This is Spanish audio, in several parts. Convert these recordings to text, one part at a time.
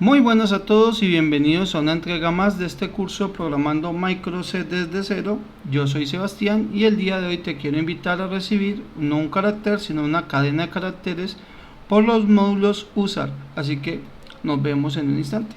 Muy buenas a todos y bienvenidos a una entrega más de este curso Programando Micro:C desde cero. Yo soy Sebastián y el día de hoy te quiero invitar a recibir no un carácter sino una cadena de caracteres por los módulos USAR. Así que nos vemos en un instante.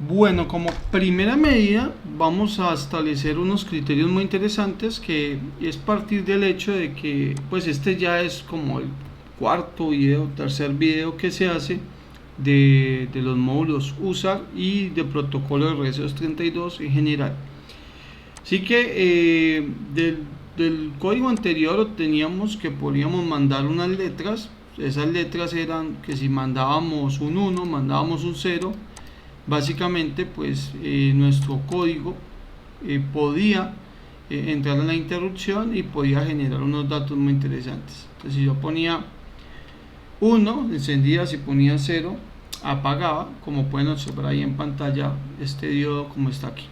Bueno, como primera medida vamos a establecer unos criterios muy interesantes, que es partir del hecho de que pues este ya es como el cuarto video, tercer video que se hace de los módulos USAR y de protocolo de RS-232 en general. Así que del código anterior teníamos que podíamos mandar unas letras. Esas letras eran que si mandábamos un 1, mandábamos un 0, básicamente pues nuestro código podía entrar en la interrupción y podía generar unos datos muy interesantes. Entonces, si yo ponía 1, encendía; si ponía 0, apagaba, como pueden observar ahí en pantalla este diodo como está aquí.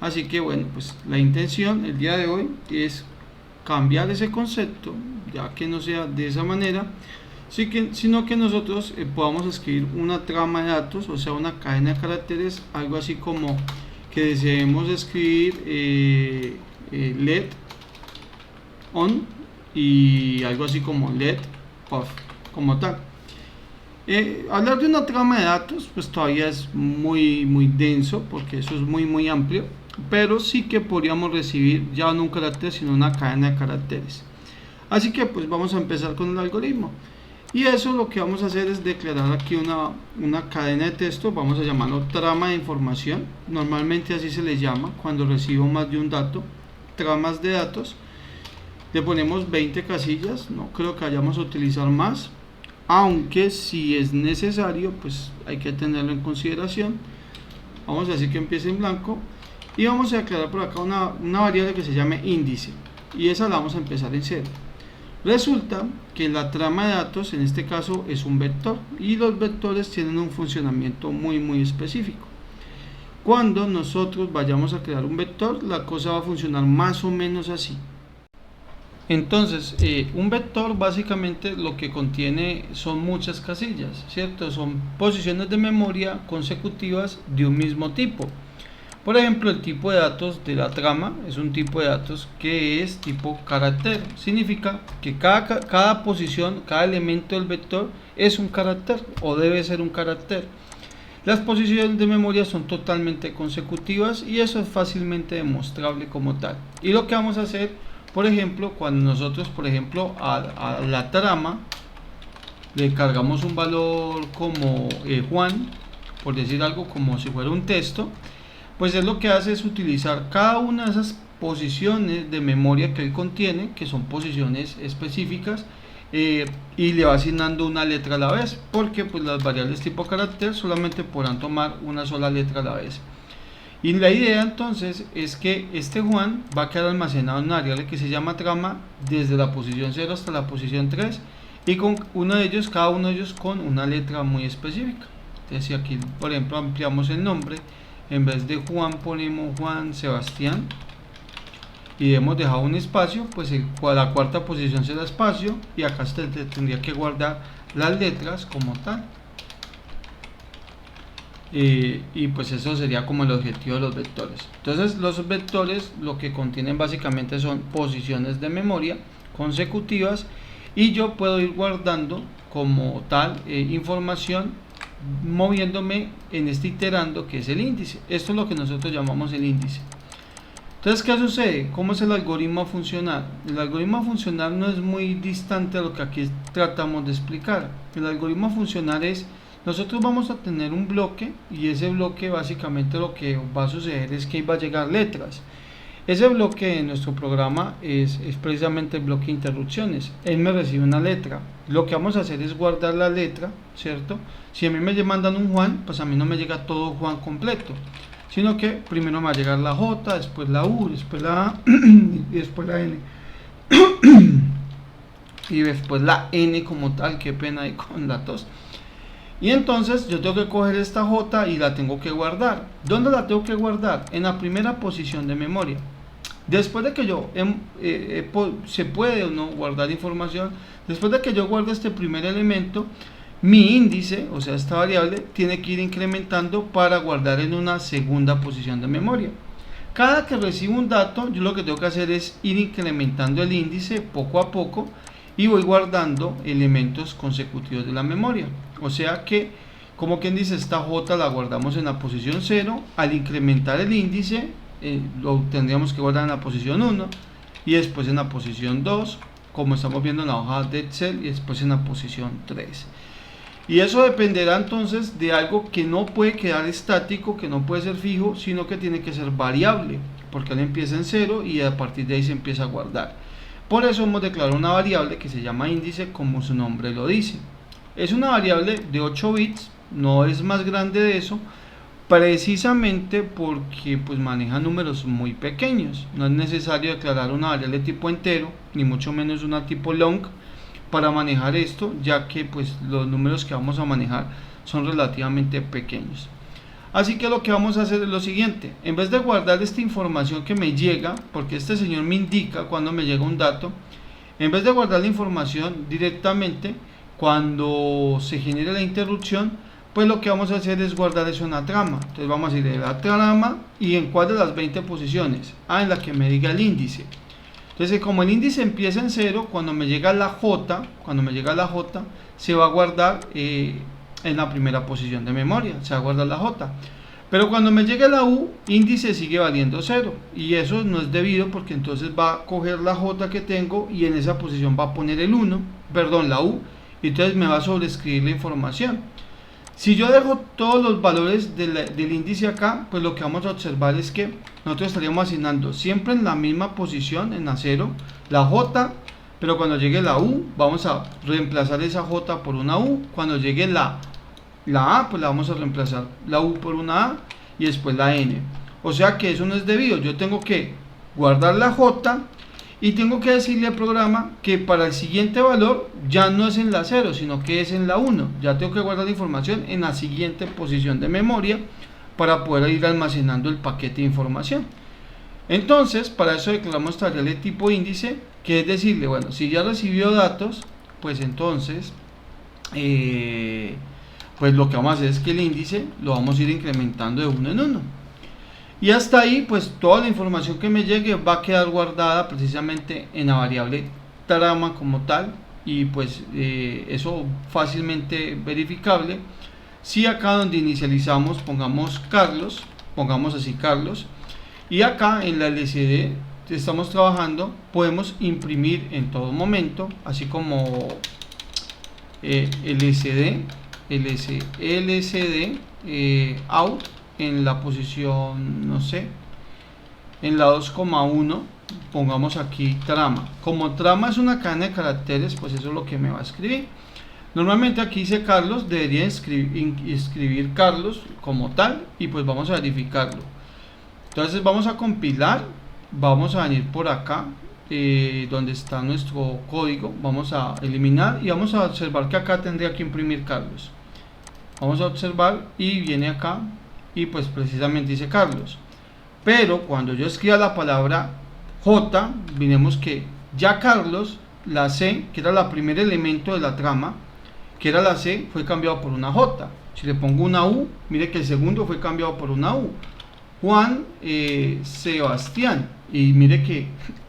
Así que bueno, pues la intención el día de hoy es cambiar ese concepto, ya que no sea de esa manera, sino que nosotros podamos escribir una trama de datos, o sea, una cadena de caracteres, algo así como que deseemos escribir LED on y algo así como LED off, como tal. Hablar de una trama de datos pues todavía es muy denso, porque eso es muy amplio, pero sí que podríamos recibir ya no un carácter sino una cadena de caracteres. Así que pues vamos a empezar con el algoritmo. Y eso lo que vamos a hacer es declarar aquí una cadena de texto, vamos a llamarlo trama de información. Normalmente así se le llama cuando recibo más de un dato, tramas de datos. Le ponemos 20 casillas, no creo que vayamos a utilizar más, aunque si es necesario pues hay que tenerlo en consideración. Vamos a decir que empiece en blanco y vamos a declarar por acá una variable que se llame índice, y esa la vamos a empezar en 0. Resulta que la trama de datos en este caso es un vector, y los vectores tienen un funcionamiento muy específico. Cuando nosotros vayamos a crear un vector, la cosa va a funcionar más o menos así. Entonces, un vector básicamente lo que contiene son muchas casillas, ¿cierto? Son posiciones de memoria consecutivas de un mismo tipo. Por ejemplo, el tipo de datos de la trama es un tipo de datos que es tipo carácter. Significa que cada posición, cada elemento del vector es un carácter o debe ser un carácter. Las posiciones de memoria son totalmente consecutivas y eso es fácilmente demostrable como tal. Y lo que vamos a hacer, por ejemplo, cuando nosotros, por ejemplo, a la trama le cargamos un valor como Juan, por decir algo, como si fuera un texto, pues es lo que hace es utilizar cada una de esas posiciones de memoria que él contiene, que son posiciones específicas, y le va asignando una letra a la vez, porque pues las variables tipo carácter solamente podrán tomar una sola letra a la vez. Y la idea entonces es que este Juan va a quedar almacenado en una variable que se llama trama desde la posición 0 hasta la posición 3, y con cada uno de ellos con una letra muy específica. Entonces, si aquí por ejemplo ampliamos el nombre, en vez de Juan ponemos Juan Sebastián y hemos dejado un espacio, pues la cuarta posición será espacio, y acá se tendría que guardar las letras como tal. Y pues eso sería como el objetivo de los vectores. Entonces los vectores lo que contienen básicamente son posiciones de memoria consecutivas, y yo puedo ir guardando como tal información moviéndome en este iterando que es el índice. Esto es lo que nosotros llamamos el índice. Entonces, ¿qué sucede? ¿Cómo es el algoritmo a funcionar? El algoritmo a funcionar no es muy distante a lo que aquí tratamos de explicar. El algoritmo a funcionar es: nosotros vamos a tener un bloque, y ese bloque básicamente lo que va a suceder es que va a llegar letras. Ese bloque en nuestro programa es precisamente el bloque de interrupciones. Él me recibe una letra. Lo que vamos a hacer es guardar la letra, ¿cierto? Si a mí me mandan un Juan, pues a mí no me llega todo Juan completo, sino que primero me va a llegar la J, después la U, después la A y después la N. Y después la N como tal, qué pena ahí con la tos. Y entonces yo tengo que coger esta J y la tengo que guardar. ¿Dónde la tengo que guardar? En la primera posición de memoria. Después de que yo, se puede o no guardar información, después de que yo guarde este primer elemento, mi índice, o sea esta variable, tiene que ir incrementando para guardar en una segunda posición de memoria. Cada que recibo un dato, yo lo que tengo que hacer es ir incrementando el índice poco a poco y voy guardando elementos consecutivos de la memoria. O sea que, como quien dice, esta J la guardamos en la posición 0, al incrementar el índice lo tendríamos que guardar en la posición 1 y después en la posición 2, como estamos viendo en la hoja de Excel, y después en la posición 3. Y eso dependerá entonces de algo que no puede quedar estático, que no puede ser fijo, sino que tiene que ser variable, porque él empieza en 0 y a partir de ahí se empieza a guardar. Por eso hemos declarado una variable que se llama índice, como su nombre lo dice. Es una variable de 8 bits, no es más grande de eso, precisamente porque pues maneja números muy pequeños. No es necesario declarar una variable tipo entero, ni mucho menos una tipo long, para manejar esto, ya que pues los números que vamos a manejar son relativamente pequeños. Así que lo que vamos a hacer es lo siguiente: en vez de guardar esta información que me llega, porque este señor me indica cuando me llega un dato, en vez de guardar la información directamente cuando se genere la interrupción, pues lo que vamos a hacer es guardar eso en la trama. Entonces vamos a ir a la trama y en cuál de las 20 posiciones, en la que me diga el índice. Entonces, como el índice empieza en 0, cuando me llega la J, se va a guardar en la primera posición de memoria, se va a guardar la J. Pero cuando me llegue la U, índice sigue valiendo 0. Y eso no es debido, porque entonces va a coger la J que tengo y en esa posición va a poner la U, y entonces me va a sobreescribir la información. Si yo dejo todos los valores del índice acá, pues lo que vamos a observar es que nosotros estaríamos asignando siempre en la misma posición, en la 0, la J, pero cuando llegue la U, vamos a reemplazar esa J por una U. Cuando llegue la A, pues la vamos a reemplazar la U por una A y después la N. O sea que eso no es debido, yo tengo que guardar la J y tengo que decirle al programa que para el siguiente valor ya no es en la 0, sino que es en la 1. Ya tengo que guardar la información en la siguiente posición de memoria para poder ir almacenando el paquete de información. Entonces, para eso declaramos esta variable tipo índice, que es decirle, bueno, si ya recibió datos, pues entonces, pues lo que vamos a hacer es que el índice lo vamos a ir incrementando de 1 en 1. Y hasta ahí, pues toda la información que me llegue va a quedar guardada precisamente en la variable trama como tal, y pues eso fácilmente verificable. Si acá donde inicializamos pongamos Carlos, pongamos así Carlos, y acá en la LCD que estamos trabajando podemos imprimir en todo momento, así como LCD out en la posición, no sé, en la 2,1, pongamos aquí trama. Como trama es una cadena de caracteres, pues eso es lo que me va a escribir. Normalmente aquí dice Carlos, debería escribir Carlos como tal, y pues vamos a verificarlo. Entonces vamos a compilar, vamos a venir por acá donde está nuestro código, vamos a eliminar y vamos a observar que acá tendría que imprimir Carlos. Vamos a observar y viene acá y pues precisamente dice Carlos. Pero cuando yo escriba la palabra J, miremos que ya Carlos, la C, que era el primer elemento de la trama, que era la C, fue cambiado por una J. Si le pongo una U, mire que el segundo fue cambiado por una U. Juan Sebastián, y mire que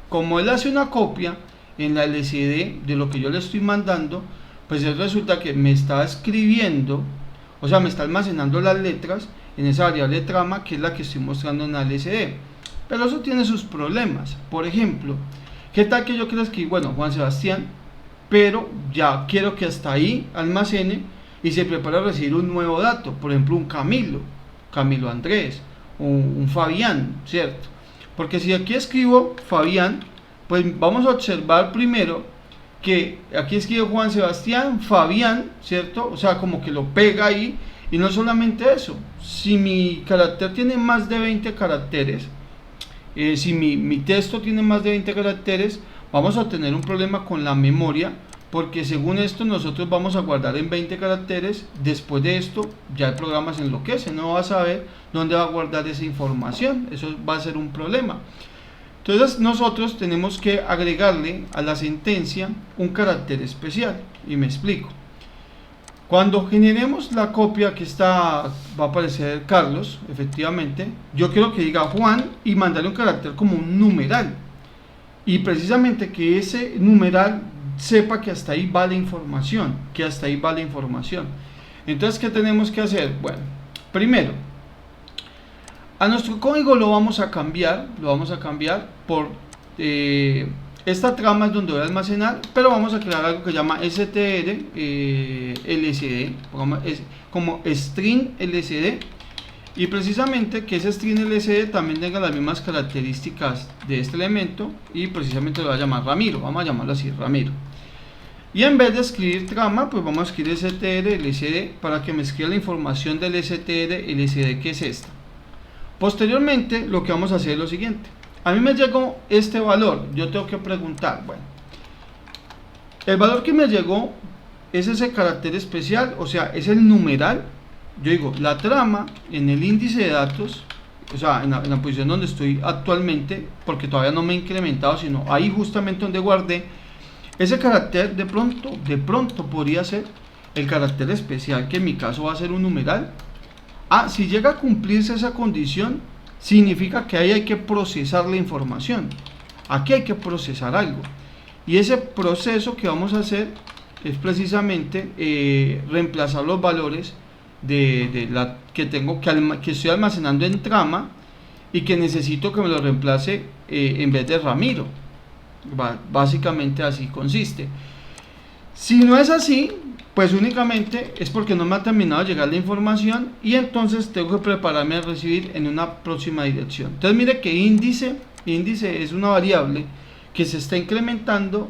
como él hace una copia en la LCD de lo que yo le estoy mandando, pues él resulta que me está escribiendo, o sea, me está almacenando las letras en esa variable trama, que es la que estoy mostrando en la LCD. Pero eso tiene sus problemas. Por ejemplo, ¿qué tal que yo quiero escribir, bueno, Juan Sebastián, pero ya quiero que hasta ahí almacene y se prepara a recibir un nuevo dato, por ejemplo, un Camilo Andrés, un Fabián, ¿cierto? Porque si aquí escribo Fabián, pues vamos a observar primero que aquí escribo Juan Sebastián, Fabián, ¿cierto? O sea, como que lo pega ahí. Y no solamente eso, si mi carácter tiene más de 20 caracteres, si mi texto tiene más de 20 caracteres, vamos a tener un problema con la memoria, porque según esto nosotros vamos a guardar en 20 caracteres. Después de esto ya el programa se enloquece, no va a saber dónde va a guardar esa información, eso va a ser un problema. Entonces nosotros tenemos que agregarle a la sentencia un carácter especial, y me explico. Cuando generemos la copia, que está, va a aparecer Carlos, efectivamente, yo quiero que diga Juan y mandarle un carácter como un numeral, y precisamente que ese numeral sepa que hasta ahí va la información, Entonces, ¿qué tenemos que hacer? Bueno, primero, a nuestro código lo vamos a cambiar por esta trama es donde voy a almacenar, pero vamos a crear algo que se llama str lsd, como string lsd, y precisamente que ese string lsd también tenga las mismas características de este elemento, y precisamente lo voy a llamar Ramiro, vamos a llamarlo así, Ramiro. Y en vez de escribir trama, pues vamos a escribir str lsd para que me escriba la información del str lsd, que es esta. Posteriormente, lo que vamos a hacer es lo siguiente. A mí me llegó este valor, yo tengo que preguntar, bueno, el valor que me llegó es ese carácter especial, o sea, es el numeral. Yo digo, la trama en el índice de datos, o sea, en la posición donde estoy actualmente, porque todavía no me he incrementado, sino ahí justamente donde guardé, ese carácter de pronto podría ser el carácter especial, que en mi caso va a ser un numeral. Si llega a cumplirse esa condición, significa que ahí hay que procesar la información. Aquí hay que procesar algo. Y ese proceso que vamos a hacer es precisamente reemplazar los valores que estoy almacenando en trama y que necesito que me lo reemplace en vez de Ramiro. Básicamente así consiste. Si no es así, pues únicamente es porque no me ha terminado de llegar la información, y entonces tengo que prepararme a recibir en una próxima dirección. Entonces mire que índice es una variable que se está incrementando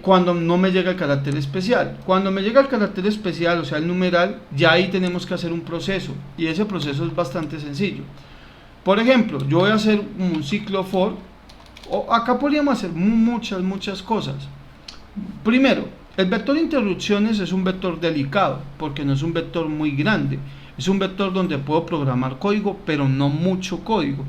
cuando no me llega el carácter especial. Cuando me llega el carácter especial, o sea el numeral, ya ahí tenemos que hacer un proceso, y ese proceso es bastante sencillo. Por ejemplo, yo voy a hacer un ciclo for, o acá podríamos hacer muchas cosas. Primero, el vector de interrupciones es un vector delicado, porque no es un vector muy grande, es un vector donde puedo programar código, pero no mucho código.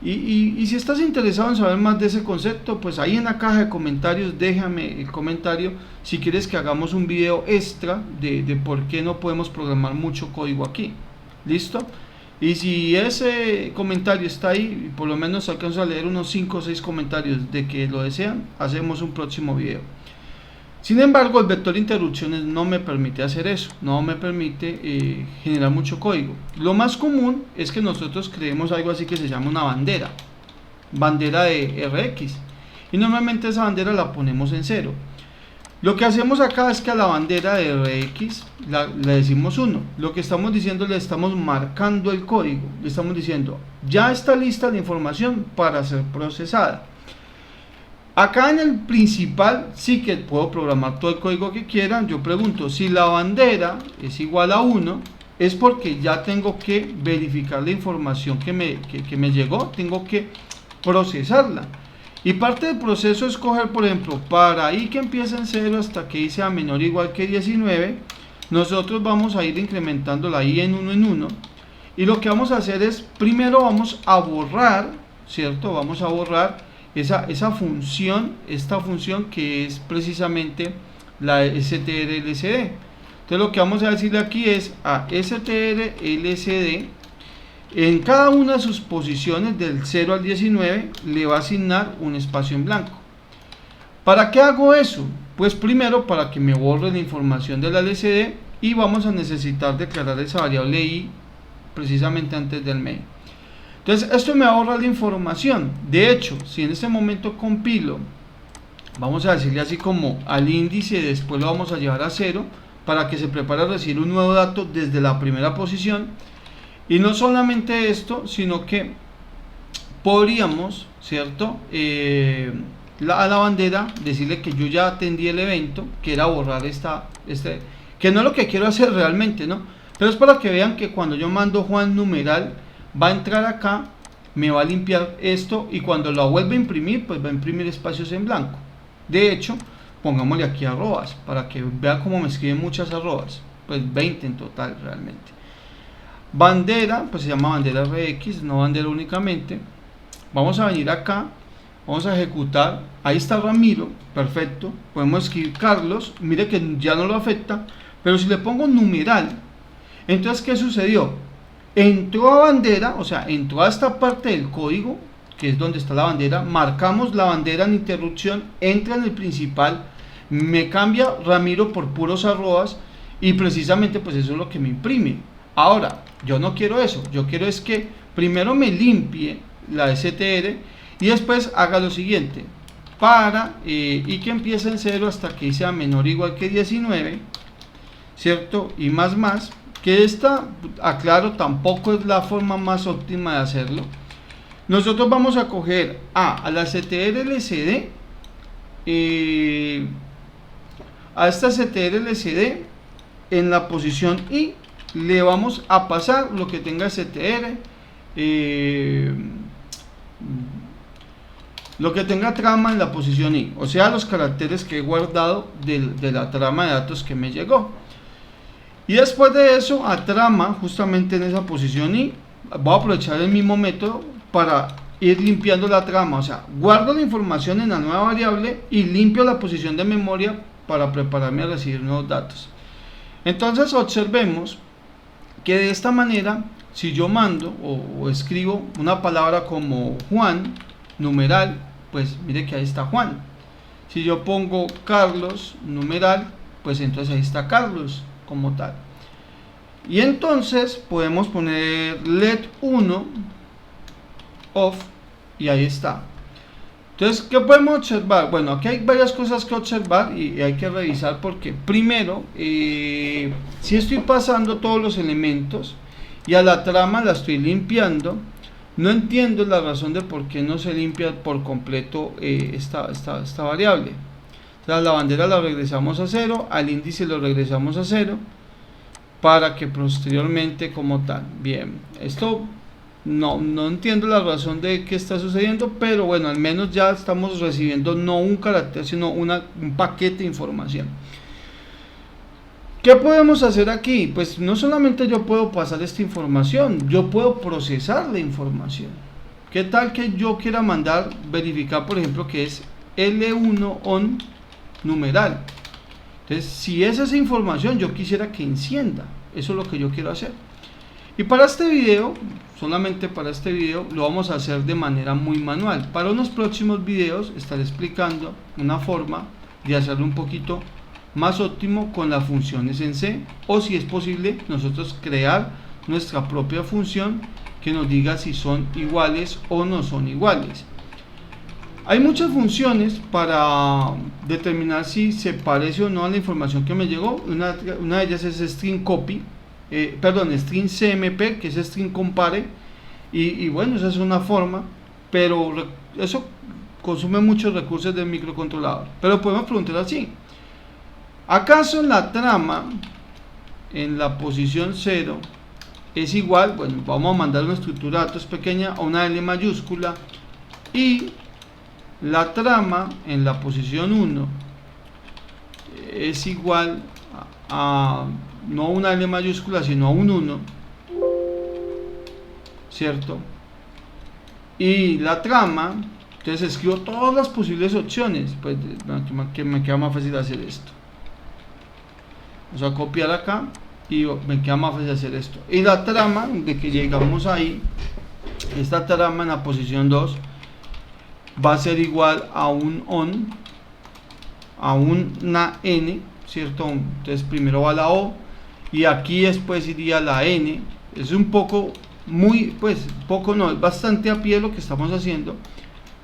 Y si estás interesado en saber más de ese concepto, pues ahí en la caja de comentarios déjame el comentario si quieres que hagamos un video extra de por qué no podemos programar mucho código aquí. ¿Listo? Y si ese comentario está ahí, por lo menos alcanzo a leer unos 5 o 6 comentarios de que lo desean, hacemos un próximo video. Sin embargo, el vector de interrupciones no me permite hacer eso, no me permite generar mucho código. Lo más común es que nosotros creemos algo así que se llama una bandera de Rx, y normalmente esa bandera la ponemos en 0. Lo que hacemos acá es que a la bandera de Rx le decimos 1. Lo que estamos diciendo, le estamos marcando el código, le estamos diciendo, ya está lista la información para ser procesada. Acá en el principal sí que puedo programar todo el código que quieran. Yo pregunto, si la bandera es igual a 1, es porque ya tengo que verificar la información que me llegó, tengo que procesarla. Y parte del proceso es coger, por ejemplo, para i que empieza en 0 hasta que i sea menor o igual que 19, nosotros vamos a ir incrementando la i en 1, y lo que vamos a hacer es, primero vamos a borrar, ¿cierto? Vamos a borrar esta función que es precisamente la strlsd. Entonces lo que vamos a decirle aquí es a strlsd, en cada una de sus posiciones del 0 al 19 le va a asignar un espacio en blanco. ¿Para qué hago eso? Pues primero para que me borre la información de la LCD, y vamos a necesitar declarar esa variable i precisamente antes del main. Entonces esto me ahorra la información. De hecho, si en este momento compilo, vamos a decirle así como al índice, después lo vamos a llevar a 0 para que se prepare a recibir un nuevo dato desde la primera posición. Y no solamente esto, sino que podríamos, ¿cierto? A la bandera decirle que yo ya atendí el evento, que era borrar que no es lo que quiero hacer realmente, ¿no? Pero es para que vean que cuando yo mando Juan numeral, va a entrar acá, me va a limpiar esto, y cuando lo vuelva a imprimir, pues va a imprimir espacios en blanco. De hecho, pongámosle aquí arrobas, para que vea cómo me escriben muchas arrobas, pues 20 en total realmente. Bandera, pues se llama bandera RX, no bandera únicamente. Vamos a venir acá, vamos a ejecutar, ahí está Ramiro, perfecto, podemos escribir Carlos, mire que ya no lo afecta, pero si le pongo numeral, entonces ¿qué sucedió? Entró a bandera, o sea, entró a esta parte del código, que es donde está la bandera, marcamos la bandera en interrupción, entra en el principal, me cambia Ramiro por puros arrobas, y precisamente pues eso es lo que me imprime. Ahora, yo no quiero eso, yo quiero es que primero me limpie la str y después haga lo siguiente, y que empiece en 0 hasta que sea menor o igual que 19, ¿cierto? Y más, que esta, aclaro, tampoco es la forma más óptima de hacerlo. Nosotros vamos a coger a la CTRL-CD, a esta CTRL-CD en la posición I, le vamos a pasar lo que tenga CTR, lo que tenga trama en la posición I, o sea, los caracteres que he guardado de la trama de datos que me llegó. Y después de eso, a trama, justamente en esa posición I, voy a aprovechar el mismo método para ir limpiando la trama, o sea, guardo la información en la nueva variable y limpio la posición de memoria para prepararme a recibir nuevos datos. Entonces observemos que de esta manera, si yo mando o escribo una palabra como Juan, numeral, pues mire que ahí está Juan. Si yo pongo Carlos, numeral, pues entonces ahí está Carlos como tal. Y entonces podemos poner let1 off y ahí está. Entonces, ¿qué podemos observar? Bueno, aquí hay varias cosas que observar y hay que revisar porque primero, si estoy pasando todos los elementos y a la trama la estoy limpiando, no entiendo la razón de por qué no se limpia por completo esta variable. Entonces, la bandera la regresamos a 0, al índice lo regresamos a 0, para que posteriormente como tal. Bien, esto no entiendo la razón de qué está sucediendo, pero bueno, al menos ya estamos recibiendo no un carácter, sino un paquete de información. ¿Qué podemos hacer aquí? Pues no solamente yo puedo pasar esta información, yo puedo procesar la información. ¿Qué tal que yo quiera mandar verificar, por ejemplo, que es L1 on numeral? Entonces, si es esa información, yo quisiera que encienda. Eso es lo que yo quiero hacer. Y para este video, solamente para este video, lo vamos a hacer de manera muy manual. Para unos próximos videos estaré explicando una forma de hacerlo un poquito más óptimo con las funciones en C, o si es posible nosotros crear nuestra propia función que nos diga si son iguales o no son iguales. Hay muchas funciones para determinar si se parece o no a la información que me llegó. Una de ellas es string copy, string cmp, que es string compare, y bueno, esa es una forma, pero eso consume muchos recursos del microcontrolador. Pero podemos preguntar así: ¿acaso la trama en la posición 0 es igual? Bueno, vamos a mandar una estructura de datos pequeña a una L mayúscula, y la trama en la posición 1 es igual a no una L mayúscula, sino a un 1, ¿cierto? Y la trama, entonces escribo todas las posibles opciones, pues que me queda más fácil hacer esto. Vamos a copiar acá y me queda más fácil hacer esto. Y la trama, de que llegamos ahí, esta trama en la posición 2 va a ser igual a un on, a una n, ¿cierto? Entonces primero va la o y aquí después iría la n. Es un poco, es bastante a pie lo que estamos haciendo,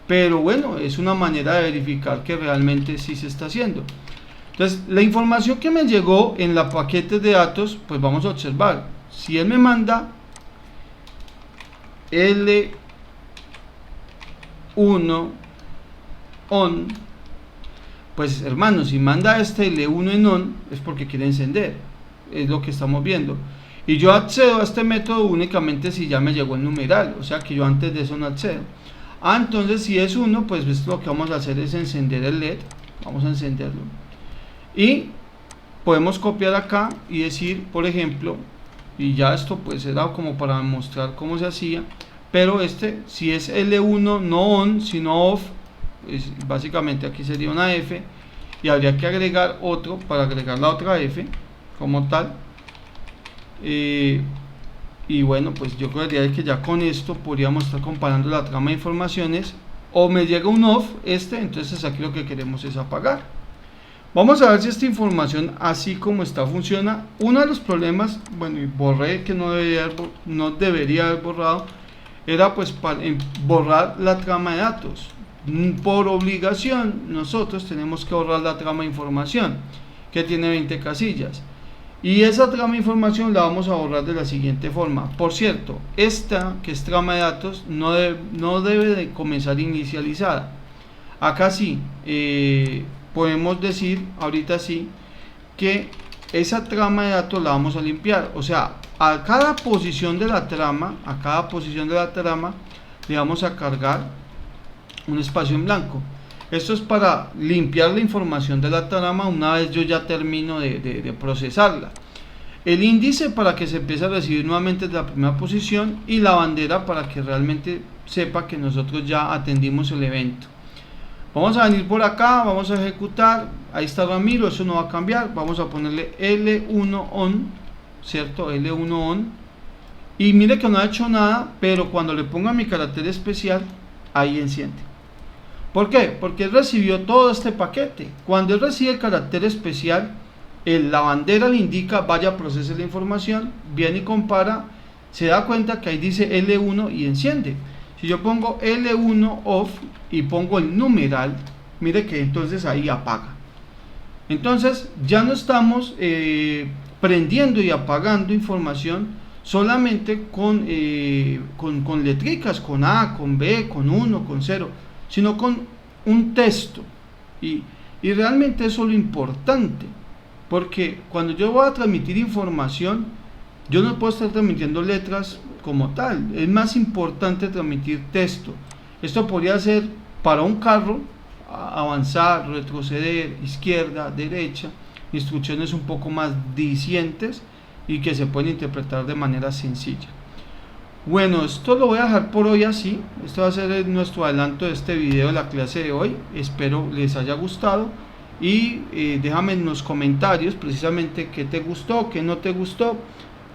pero bueno, es una manera de verificar que realmente sí se está haciendo. Entonces, la información que me llegó en la paquete de datos, pues vamos a observar. Si él me manda L1 on, pues hermano, si manda este L1 en on, es porque quiere encender, es lo que estamos viendo. Y yo accedo a este método únicamente si ya me llegó el numeral, o sea que yo antes de eso no accedo. Entonces si es 1, pues lo que vamos a hacer es encender el LED. Vamos a encenderlo. Y podemos copiar acá y decir, por ejemplo, y ya esto pues era como para mostrar cómo se hacía, pero si es L1 no on sino off, básicamente aquí sería una F y habría que agregar otro para agregar la otra F como tal. Y bueno, pues yo creería que ya con esto podríamos estar comparando la trama de informaciones. O me llega un off entonces aquí lo que queremos es apagar. Vamos a ver si esta información así como está funciona. Uno de los problemas, bueno, y borré que no debería haber borrado, era pues borrar la trama de datos. Por obligación nosotros tenemos que borrar la trama de información que tiene 20 casillas. Y esa trama de información la vamos a borrar de la siguiente forma. Por cierto, esta que es trama de datos no debe de comenzar inicializada. Acá sí, podemos decir, ahorita sí, que esa trama de datos la vamos a limpiar. O sea, a cada posición de la trama, le vamos a cargar un espacio en blanco. Esto es para limpiar la información de la trama una vez yo ya termino de procesarla. El índice para que se empiece a recibir nuevamente de la primera posición y la bandera para que realmente sepa que nosotros ya atendimos el evento. Vamos a venir por acá, vamos a ejecutar, ahí está Ramiro, eso no va a cambiar, vamos a ponerle L1 on, ¿cierto? L1 on, y mire que no ha hecho nada, pero cuando le ponga mi carácter especial, ahí enciende. ¿Por qué? Porque él recibió todo este paquete. Cuando él recibe el carácter especial, la bandera le indica, vaya, procese la información, viene y compara, se da cuenta que ahí dice L1 y enciende. Si yo pongo L1 off y pongo el numeral, mire que entonces ahí apaga. Entonces ya no estamos prendiendo y apagando información solamente con letricas, con A, con B, con 1, con 0, sino con un texto. Y realmente eso es lo importante, porque cuando yo voy a transmitir información, yo no puedo estar transmitiendo letras como tal, es más importante transmitir texto. Esto podría ser para un carro, avanzar, retroceder, izquierda, derecha, instrucciones un poco más dicientes y que se pueden interpretar de manera sencilla. Bueno, esto lo voy a dejar por hoy así. Esto va a ser nuestro adelanto de este video de la clase de hoy. Espero les haya gustado y déjame en los comentarios precisamente qué te gustó, qué no te gustó,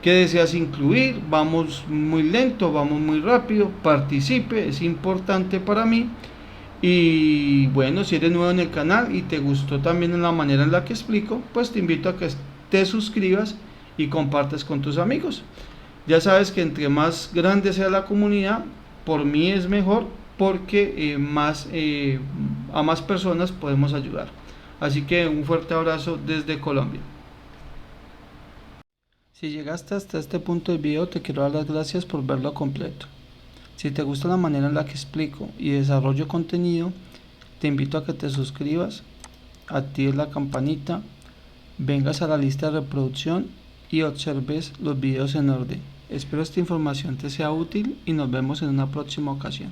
qué deseas incluir. Vamos muy lento, vamos muy rápido, participe, es importante para mí. Y bueno, si eres nuevo en el canal y te gustó también en la manera en la que explico, pues te invito a que te suscribas y compartas con tus amigos. Ya sabes que entre más grande sea la comunidad, por mí es mejor, porque a más personas podemos ayudar. Así que un fuerte abrazo desde Colombia. Si llegaste hasta este punto del video, te quiero dar las gracias por verlo completo. Si te gusta la manera en la que explico y desarrollo contenido, te invito a que te suscribas, actives la campanita, vengas a la lista de reproducción y observes los videos en orden. Espero esta información te sea útil y nos vemos en una próxima ocasión.